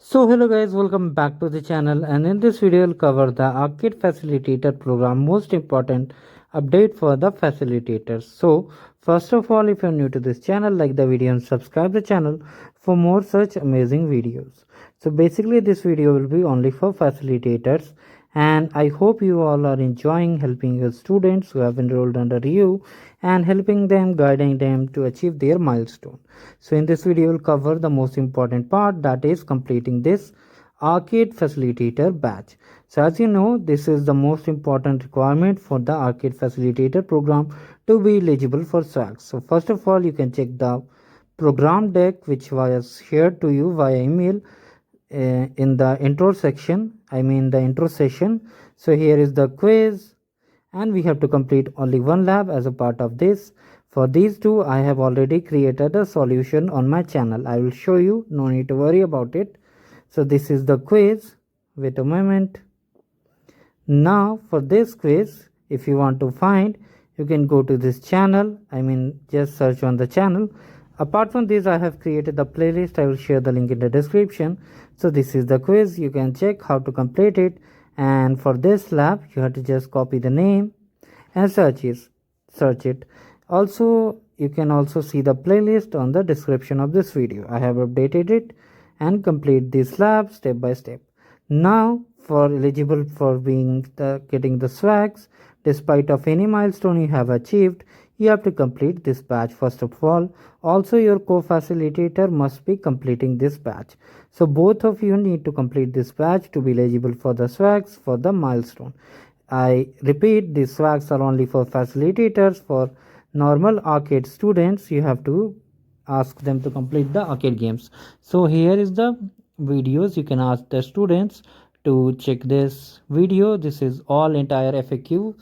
So hello guys, welcome back to the channel, and in this video we'll cover the Arcade Facilitator program most important update for the facilitators. So first of all, if you're new to this channel, like the video and subscribe the channel for more such amazing videos. So basically this video will be only for facilitators, and I hope you all are enjoying helping your students who have enrolled under you and helping them, guiding them to achieve their milestone. So in this video we'll cover the most important part, that is completing this Arcade Facilitator batch. So as you know, this is the most important requirement for the Arcade Facilitator program to be eligible for swags. So first of all, you can check the program deck which was shared to you via email in the intro section, the intro session. So here is the quiz, and we have to complete only one lab as a part of this. For these two, I have already created a solution on my channel. I will show you, no need to worry about it. So this is the quiz. Wait a moment. Now for this quiz, if you want to find, you can go to this channel. Just search on the channel. Apart from this, I have created the playlist. I will share the link in the description. So this is the quiz. You can check how to complete it. And for this lab, you have to just copy the name and search it. Also, you can also see the playlist on the description of this video. I have updated it and complete this lab step by step. Now, for eligible for getting the swags, despite of any milestone you have achieved, you have to complete this batch first of all. Also, your co-facilitator must be completing this batch. So both of you need to complete this batch to be eligible for the swags for the milestone. I repeat, these swags are only for facilitators. For normal arcade students, you have to ask them to complete the arcade games. So here is the videos. You can ask the students to check this video. This is all entire FAQ.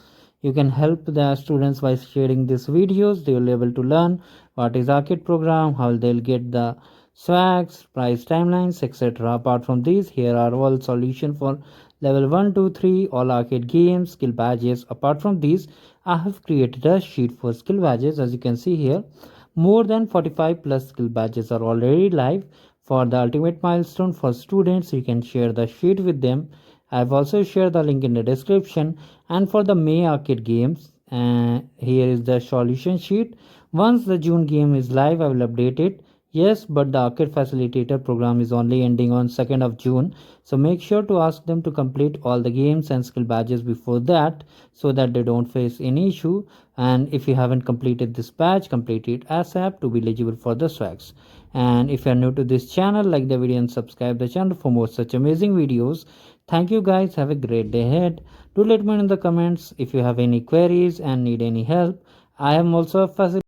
You can help the students by sharing these videos. They will be able to learn what is arcade program, how they'll get the swags, price timelines, etc. Apart from these, here are all solution for level 1, 2, 3, all arcade games, skill badges. Apart from these, I have created a sheet for skill badges. As you can see here, more than 45 plus skill badges are already live for the ultimate milestone. For students, you can share the sheet with them. I've also shared the link in the description. And for the May arcade games, here is the solution sheet. Once the June game is live, I will update it. Yes, but the Arcade Facilitator program is only ending on 2nd of June. So make sure to ask them to complete all the games and skill badges before that, so that they don't face any issue. And if you haven't completed this batch, complete it ASAP to be eligible for the swags. And if you are new to this channel, like the video and subscribe the channel for more such amazing videos. Thank you guys. Have a great day ahead. Do let me know in the comments if you have any queries and need any help. I am also a facilitator.